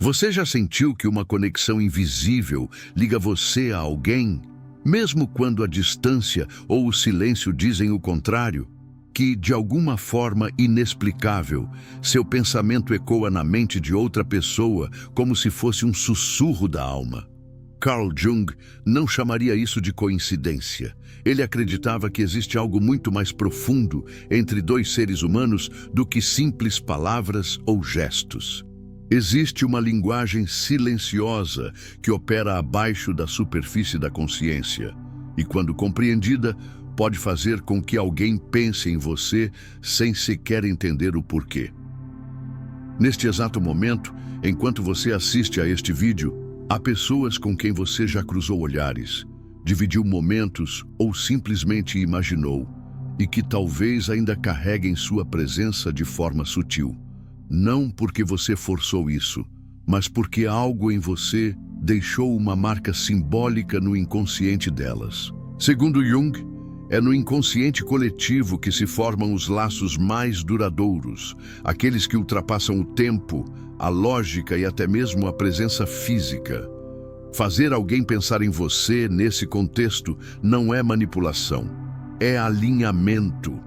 Você já sentiu que uma conexão invisível liga você a alguém, mesmo quando a distância ou o silêncio dizem o contrário? Que, de alguma forma inexplicável, seu pensamento ecoa na mente de outra pessoa como se fosse um sussurro da alma. Carl Jung não chamaria isso de coincidência. Ele acreditava que existe algo muito mais profundo entre dois seres humanos do que simples palavras ou gestos. Existe uma linguagem silenciosa que opera abaixo da superfície da consciência e, quando compreendida, pode fazer com que alguém pense em você sem sequer entender o porquê. Neste exato momento, enquanto você assiste a este vídeo, há pessoas com quem você já cruzou olhares, dividiu momentos ou simplesmente imaginou, e que talvez ainda carreguem sua presença de forma sutil. Não porque você forçou isso, mas porque algo em você deixou uma marca simbólica no inconsciente delas. Segundo Jung, é no inconsciente coletivo que se formam os laços mais duradouros, aqueles que ultrapassam o tempo, a lógica e até mesmo a presença física. Fazer alguém pensar em você nesse contexto não é manipulação, é alinhamento.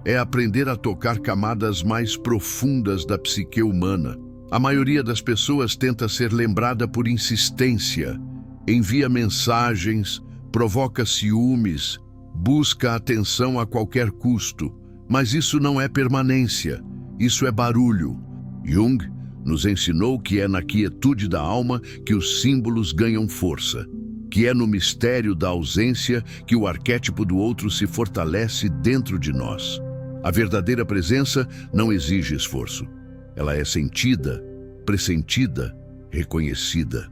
É aprender a tocar camadas mais profundas da psique humana. A maioria das pessoas tenta ser lembrada por insistência, envia mensagens, provoca ciúmes, busca atenção a qualquer custo, mas isso não é permanência, isso é barulho. Jung nos ensinou que é na quietude da alma que os símbolos ganham força, que é no mistério da ausência que o arquétipo do outro se fortalece dentro de nós. A verdadeira presença não exige esforço. Ela é sentida, pressentida, reconhecida.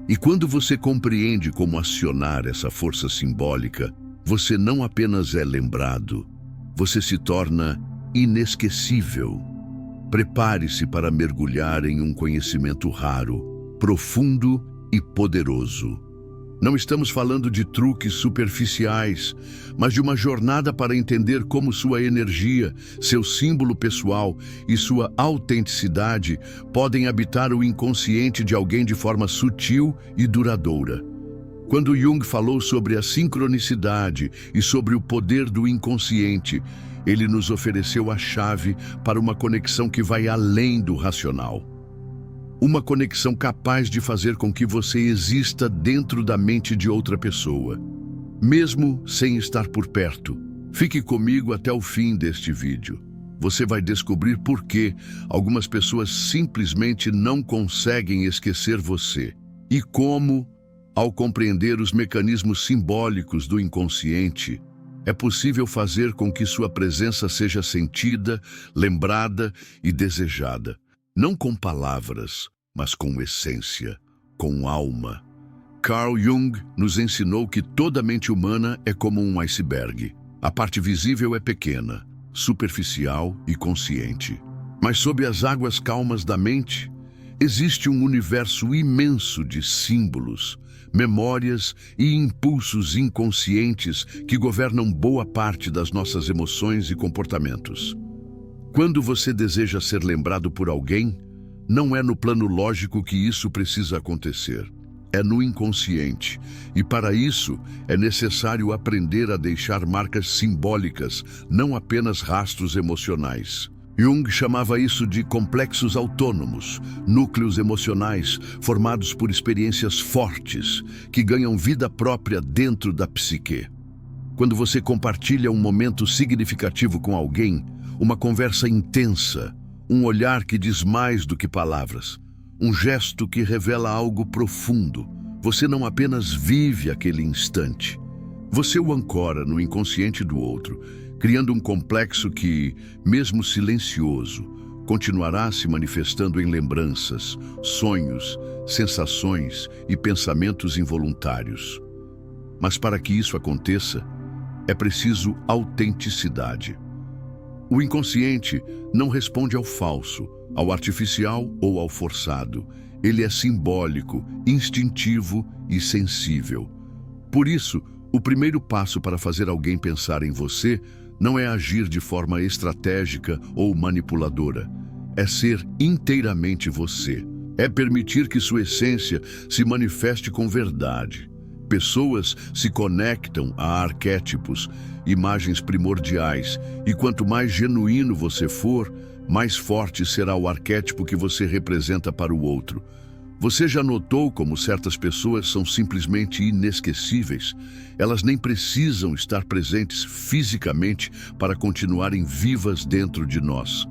E quando você compreende como acionar essa força simbólica, você não apenas é lembrado, você se torna inesquecível. Prepare-se para mergulhar em um conhecimento raro, profundo e poderoso. Não estamos falando de truques superficiais, mas de uma jornada para entender como sua energia, seu símbolo pessoal e sua autenticidade podem habitar o inconsciente de alguém de forma sutil e duradoura. Quando Jung falou sobre a sincronicidade e sobre o poder do inconsciente, ele nos ofereceu a chave para uma conexão que vai além do racional. Uma conexão capaz de fazer com que você exista dentro da mente de outra pessoa, mesmo sem estar por perto. Fique comigo até o fim deste vídeo. Você vai descobrir por que algumas pessoas simplesmente não conseguem esquecer você e como, ao compreender os mecanismos simbólicos do inconsciente, é possível fazer com que sua presença seja sentida, lembrada e desejada. Não com palavras, mas com essência, com alma. Carl Jung nos ensinou que toda mente humana é como um iceberg. A parte visível é pequena, superficial e consciente. Mas sob as águas calmas da mente, existe um universo imenso de símbolos, memórias e impulsos inconscientes que governam boa parte das nossas emoções e comportamentos. Quando você deseja ser lembrado por alguém, não é no plano lógico que isso precisa acontecer. É no inconsciente. E para isso, é necessário aprender a deixar marcas simbólicas, não apenas rastros emocionais. Jung chamava isso de complexos autônomos, núcleos emocionais formados por experiências fortes, que ganham vida própria dentro da psique. Quando você compartilha um momento significativo com alguém, uma conversa intensa, um olhar que diz mais do que palavras, um gesto que revela algo profundo, você não apenas vive aquele instante, você o ancora no inconsciente do outro, criando um complexo que, mesmo silencioso, continuará se manifestando em lembranças, sonhos, sensações e pensamentos involuntários. Mas para que isso aconteça, é preciso autenticidade. O inconsciente não responde ao falso, ao artificial ou ao forçado. Ele é simbólico, instintivo e sensível. Por isso, o primeiro passo para fazer alguém pensar em você não é agir de forma estratégica ou manipuladora. É ser inteiramente você, É permitir que sua essência se manifeste com verdade. Pessoas se conectam a arquétipos, imagens primordiais, e quanto mais genuíno você for, mais forte será o arquétipo que você representa para o outro. Você já notou como certas pessoas são simplesmente inesquecíveis? Elas nem precisam estar presentes fisicamente para continuarem vivas dentro de nós.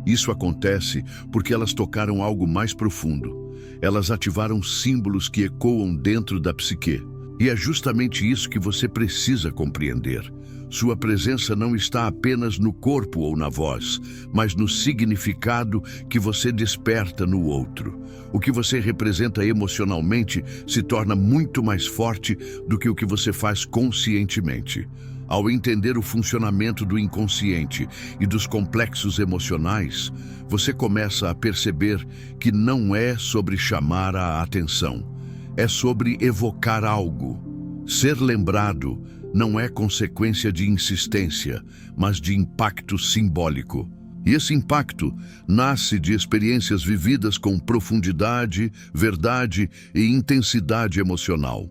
Isso acontece porque elas tocaram algo mais profundo. Elas ativaram símbolos que ecoam dentro da psique. E é justamente isso que você precisa compreender. Sua presença não está apenas no corpo ou na voz, mas no significado que você desperta no outro. O que você representa emocionalmente se torna muito mais forte do que o que você faz conscientemente. Ao entender o funcionamento do inconsciente e dos complexos emocionais, você começa a perceber que não é sobre chamar a atenção, é sobre evocar algo. Ser lembrado não é consequência de insistência, mas de impacto simbólico. E esse impacto nasce de experiências vividas com profundidade, verdade e intensidade emocional.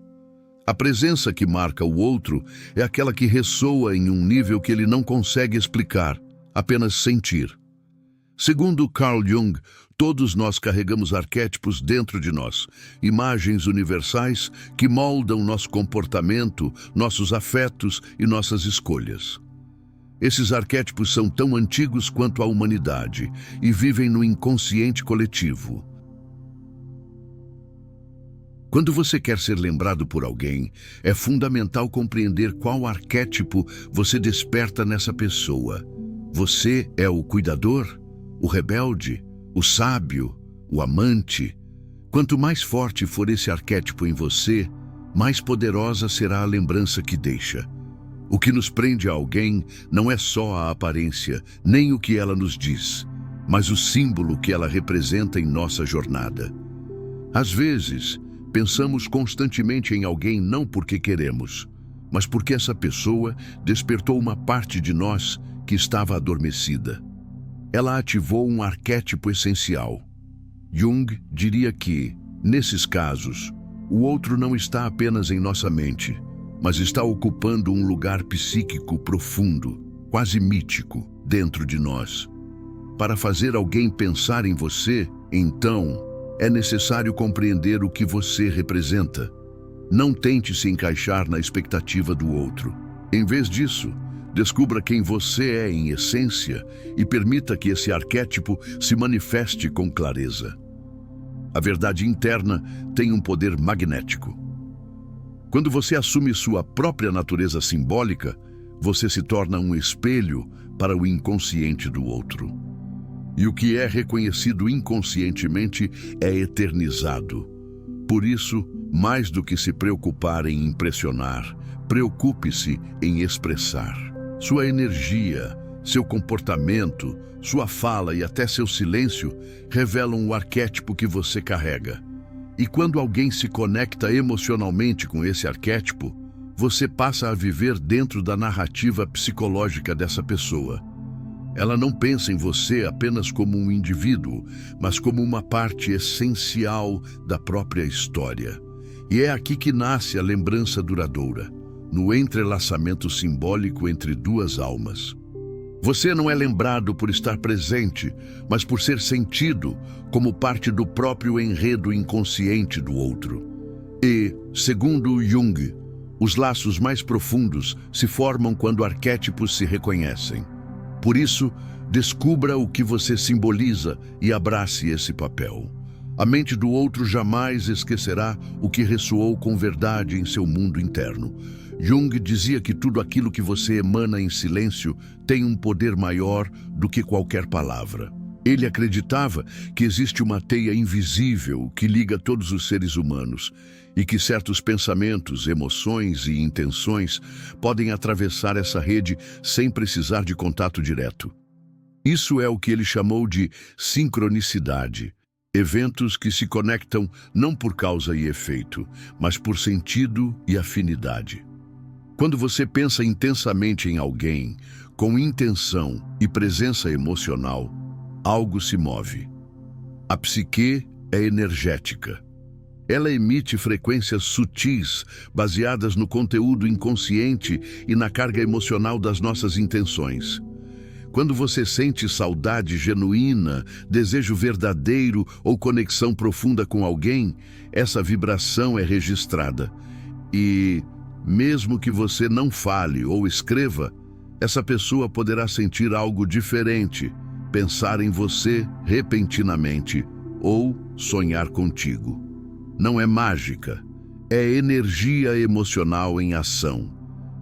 A presença que marca o outro é aquela que ressoa em um nível que ele não consegue explicar, apenas sentir. Segundo Carl Jung, todos nós carregamos arquétipos dentro de nós, imagens universais que moldam nosso comportamento, nossos afetos e nossas escolhas. Esses arquétipos são tão antigos quanto a humanidade e vivem no inconsciente coletivo. Quando você quer ser lembrado por alguém, é fundamental compreender qual arquétipo você desperta nessa pessoa. Você é o cuidador, o rebelde, o sábio, o amante. Quanto mais forte for esse arquétipo em você, mais poderosa será a lembrança que deixa. O que nos prende a alguém não é só a aparência, nem o que ela nos diz, mas o símbolo que ela representa em nossa jornada. Às vezes, pensamos constantemente em alguém não porque queremos, mas porque essa pessoa despertou uma parte de nós que estava adormecida. Ela ativou um arquétipo essencial. Jung diria que, nesses casos, o outro não está apenas em nossa mente, mas está ocupando um lugar psíquico profundo, quase mítico, dentro de nós. Para fazer alguém pensar em você, então, é necessário compreender o que você representa. Não tente se encaixar na expectativa do outro. Em vez disso, descubra quem você é em essência e permita que esse arquétipo se manifeste com clareza. A verdade interna tem um poder magnético. Quando você assume sua própria natureza simbólica, você se torna um espelho para o inconsciente do outro. E o que é reconhecido inconscientemente é eternizado. Por isso, mais do que se preocupar em impressionar, preocupe-se em expressar. Sua energia, seu comportamento, sua fala e até seu silêncio revelam o arquétipo que você carrega. E quando alguém se conecta emocionalmente com esse arquétipo, você passa a viver dentro da narrativa psicológica dessa pessoa. Ela não pensa em você apenas como um indivíduo, mas como uma parte essencial da própria história. E é aqui que nasce a lembrança duradoura, no entrelaçamento simbólico entre duas almas. Você não é lembrado por estar presente, mas por ser sentido como parte do próprio enredo inconsciente do outro. E, segundo Jung, os laços mais profundos se formam quando arquétipos se reconhecem. Por isso, descubra o que você simboliza e abrace esse papel. A mente do outro jamais esquecerá o que ressoou com verdade em seu mundo interno. Jung dizia que tudo aquilo que você emana em silêncio tem um poder maior do que qualquer palavra. Ele acreditava que existe uma teia invisível que liga todos os seres humanos e que certos pensamentos, emoções e intenções podem atravessar essa rede sem precisar de contato direto. Isso é o que ele chamou de sincronicidade. Eventos que se conectam não por causa e efeito, mas por sentido e afinidade. Quando você pensa intensamente em alguém, com intenção e presença emocional, algo se move. A psique é energética. Ela emite frequências sutis, baseadas no conteúdo inconsciente e na carga emocional das nossas intenções. Quando você sente saudade genuína, desejo verdadeiro ou conexão profunda com alguém, essa vibração é registrada. E, mesmo que você não fale ou escreva, essa pessoa poderá sentir algo diferente, pensar em você repentinamente ou sonhar contigo. Não é mágica, é energia emocional em ação,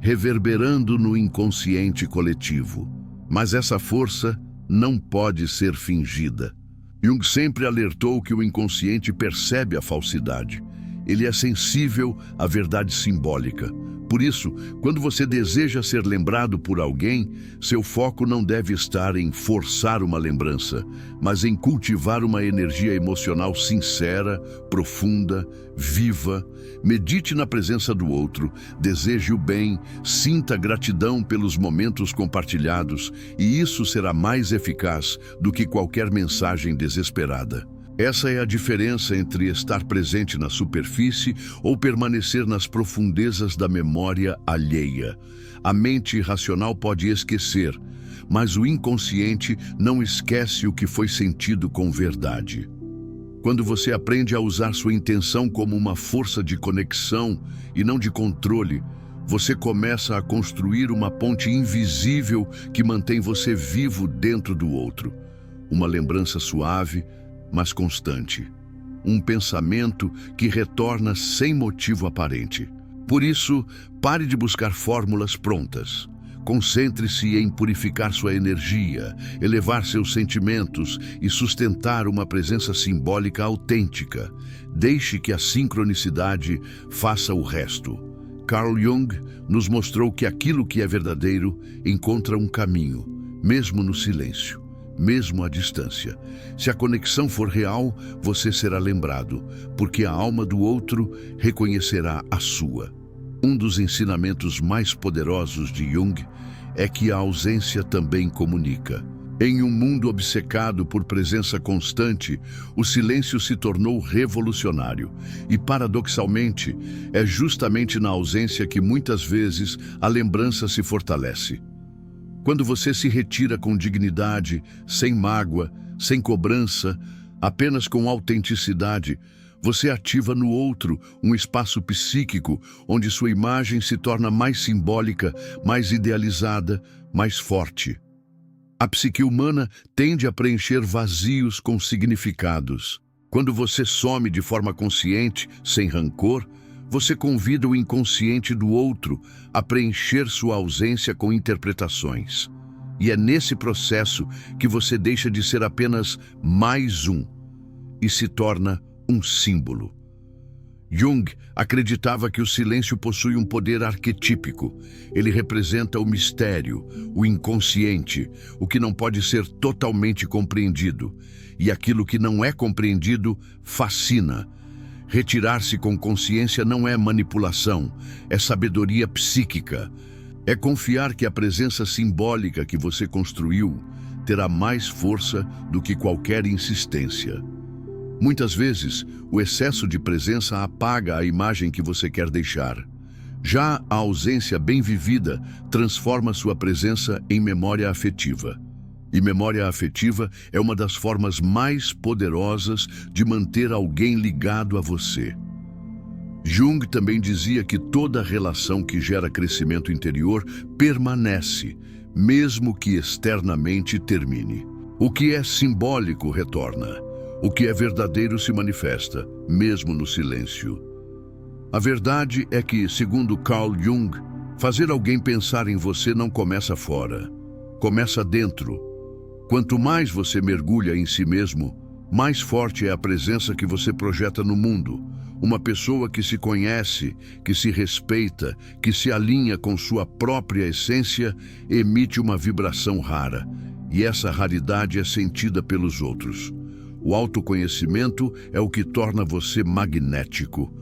reverberando no inconsciente coletivo. Mas essa força não pode ser fingida. Jung sempre alertou que o inconsciente percebe a falsidade. Ele é sensível à verdade simbólica. Por isso, quando você deseja ser lembrado por alguém, seu foco não deve estar em forçar uma lembrança, mas em cultivar uma energia emocional sincera, profunda, viva. Medite na presença do outro, deseje o bem, sinta gratidão pelos momentos compartilhados, e isso será mais eficaz do que qualquer mensagem desesperada. Essa é a diferença entre estar presente na superfície ou permanecer nas profundezas da memória alheia. A mente racional pode esquecer, mas o inconsciente não esquece o que foi sentido com verdade. Quando você aprende a usar sua intenção como uma força de conexão e não de controle, você começa a construir uma ponte invisível que mantém você vivo dentro do outro. Uma lembrança suave, mas constante. Um pensamento que retorna sem motivo aparente. Por isso, pare de buscar fórmulas prontas. Concentre-se em purificar sua energia, elevar seus sentimentos e sustentar uma presença simbólica autêntica. Deixe que a sincronicidade faça o resto. Carl Jung nos mostrou que aquilo que é verdadeiro encontra um caminho, mesmo no silêncio. Mesmo à distância. Se a conexão for real, você será lembrado, porque a alma do outro reconhecerá a sua. Um dos ensinamentos mais poderosos de Jung é que a ausência também comunica. Em um mundo obcecado por presença constante, o silêncio se tornou revolucionário. E, paradoxalmente, é justamente na ausência que muitas vezes a lembrança se fortalece. Quando você se retira com dignidade, sem mágoa, sem cobrança, apenas com autenticidade, você ativa no outro um espaço psíquico onde sua imagem se torna mais simbólica, mais idealizada, mais forte. A psique humana tende a preencher vazios com significados. Quando você some de forma consciente, sem rancor, você convida o inconsciente do outro a preencher sua ausência com interpretações. E é nesse processo que você deixa de ser apenas mais um e se torna um símbolo. Jung acreditava que o silêncio possui um poder arquetípico. Ele representa o mistério, o inconsciente, o que não pode ser totalmente compreendido. E aquilo que não é compreendido fascina. Retirar-se com consciência não é manipulação, é sabedoria psíquica. É confiar que a presença simbólica que você construiu terá mais força do que qualquer insistência. Muitas vezes, o excesso de presença apaga a imagem que você quer deixar. Já a ausência bem vivida transforma sua presença em memória afetiva. E memória afetiva é uma das formas mais poderosas de manter alguém ligado a você. Jung também dizia que toda relação que gera crescimento interior permanece, mesmo que externamente termine. O que é simbólico retorna. O que é verdadeiro se manifesta, mesmo no silêncio. A verdade é que, segundo Carl Jung, fazer alguém pensar em você não começa fora, começa dentro. Quanto mais você mergulha em si mesmo, mais forte é a presença que você projeta no mundo. Uma pessoa que se conhece, que se respeita, que se alinha com sua própria essência, emite uma vibração rara. E essa raridade é sentida pelos outros. O autoconhecimento é o que torna você magnético.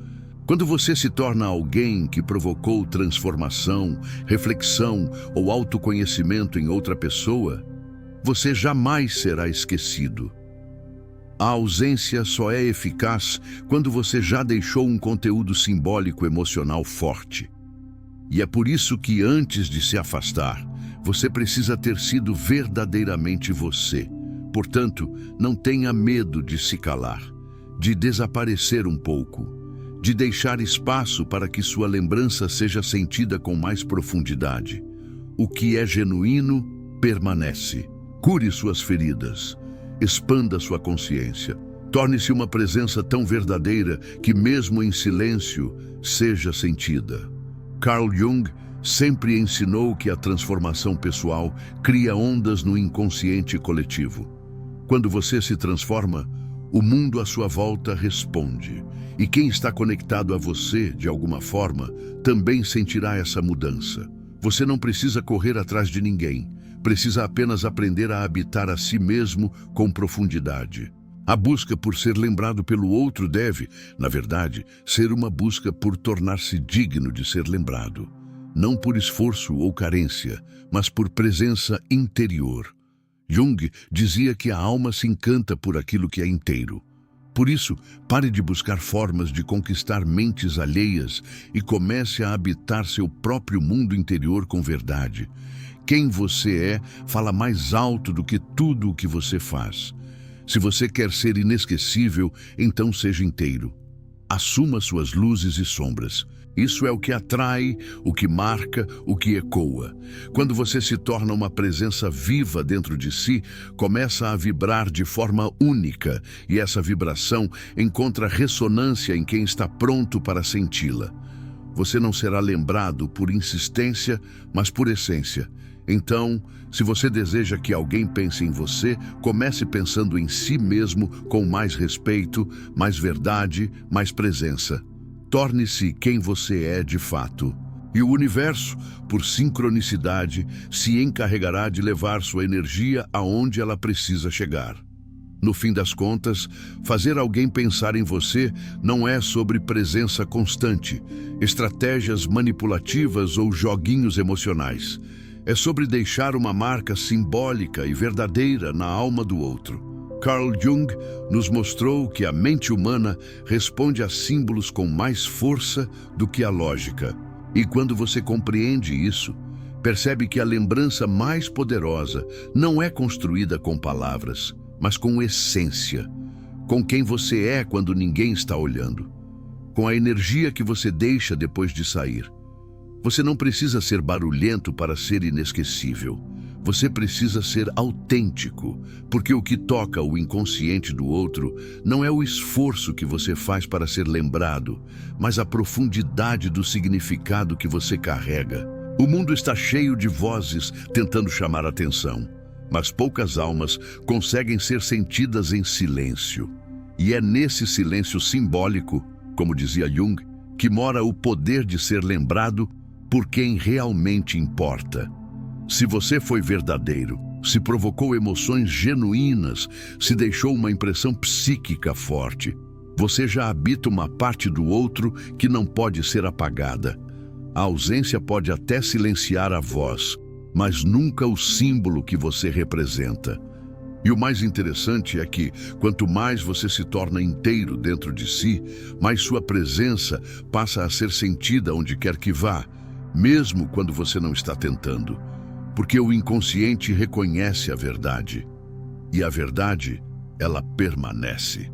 Quando você se torna alguém que provocou transformação, reflexão ou autoconhecimento em outra pessoa, você jamais será esquecido. A ausência só é eficaz quando você já deixou um conteúdo simbólico emocional forte. E é por isso que, antes de se afastar, você precisa ter sido verdadeiramente você. Portanto, não tenha medo de se calar, de desaparecer um pouco, de deixar espaço para que sua lembrança seja sentida com mais profundidade. O que é genuíno permanece. Cure suas feridas, expanda sua consciência. Torne-se uma presença tão verdadeira que, mesmo em silêncio, seja sentida. Carl Jung sempre ensinou que a transformação pessoal cria ondas no inconsciente coletivo. Quando você se transforma, o mundo à sua volta responde. E quem está conectado a você, de alguma forma, também sentirá essa mudança. Você não precisa correr atrás de ninguém. Precisa apenas aprender a habitar a si mesmo com profundidade. A busca por ser lembrado pelo outro deve, na verdade, ser uma busca por tornar-se digno de ser lembrado. Não por esforço ou carência, mas por presença interior. Jung dizia que a alma se encanta por aquilo que é inteiro. Por isso, pare de buscar formas de conquistar mentes alheias e comece a habitar seu próprio mundo interior com verdade. Quem você é fala mais alto do que tudo o que você faz. Se você quer ser inesquecível, então seja inteiro. Assuma suas luzes e sombras. Isso é o que atrai, o que marca, o que ecoa. Quando você se torna uma presença viva dentro de si, começa a vibrar de forma única, e essa vibração encontra ressonância em quem está pronto para senti-la. Você não será lembrado por insistência, mas por essência. Então, se você deseja que alguém pense em você, comece pensando em si mesmo com mais respeito, mais verdade, mais presença. Torne-se quem você é de fato. E o universo, por sincronicidade, se encarregará de levar sua energia aonde ela precisa chegar. No fim das contas, fazer alguém pensar em você não é sobre presença constante, estratégias manipulativas ou joguinhos emocionais. É sobre deixar uma marca simbólica e verdadeira na alma do outro. Carl Jung nos mostrou que a mente humana responde a símbolos com mais força do que a lógica. E quando você compreende isso, percebe que a lembrança mais poderosa não é construída com palavras, mas com essência, com quem você é quando ninguém está olhando, com a energia que você deixa depois de sair. Você não precisa ser barulhento para ser inesquecível. Você precisa ser autêntico, porque o que toca o inconsciente do outro não é o esforço que você faz para ser lembrado, mas a profundidade do significado que você carrega. O mundo está cheio de vozes tentando chamar atenção, mas poucas almas conseguem ser sentidas em silêncio. E é nesse silêncio simbólico, como dizia Jung, que mora o poder de ser lembrado por quem realmente importa. Se você foi verdadeiro, se provocou emoções genuínas, se deixou uma impressão psíquica forte, você já habita uma parte do outro que não pode ser apagada. A ausência pode até silenciar a voz, mas nunca o símbolo que você representa. E o mais interessante é que, quanto mais você se torna inteiro dentro de si, mais sua presença passa a ser sentida onde quer que vá, mesmo quando você não está tentando. Porque o inconsciente reconhece a verdade. E a verdade, ela permanece.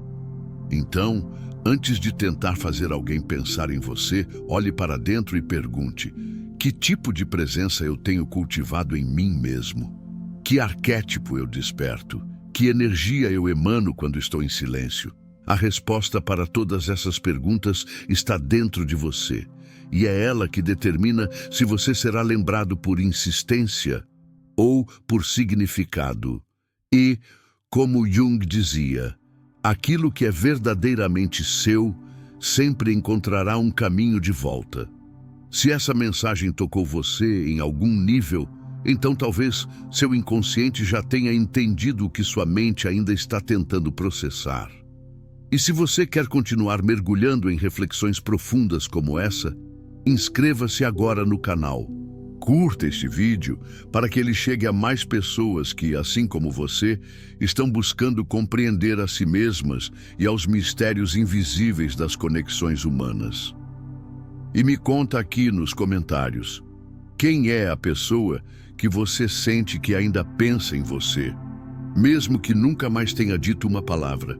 Então, antes de tentar fazer alguém pensar em você, olhe para dentro e pergunte: que tipo de presença eu tenho cultivado em mim mesmo? Que arquétipo eu desperto? Que energia eu emano quando estou em silêncio? A resposta para todas essas perguntas está dentro de você. E é ela que determina se você será lembrado por insistência ou por significado. E, como Jung dizia, aquilo que é verdadeiramente seu sempre encontrará um caminho de volta. Se essa mensagem tocou você em algum nível, então talvez seu inconsciente já tenha entendido o que sua mente ainda está tentando processar. E se você quer continuar mergulhando em reflexões profundas como essa, inscreva-se agora no canal, Curta este vídeo para que ele chegue a mais pessoas que, assim como você, estão buscando compreender a si mesmas e aos mistérios invisíveis das conexões humanas. E me conta aqui nos comentários, quem é a pessoa que você sente que ainda pensa em você, mesmo que nunca mais tenha dito uma palavra?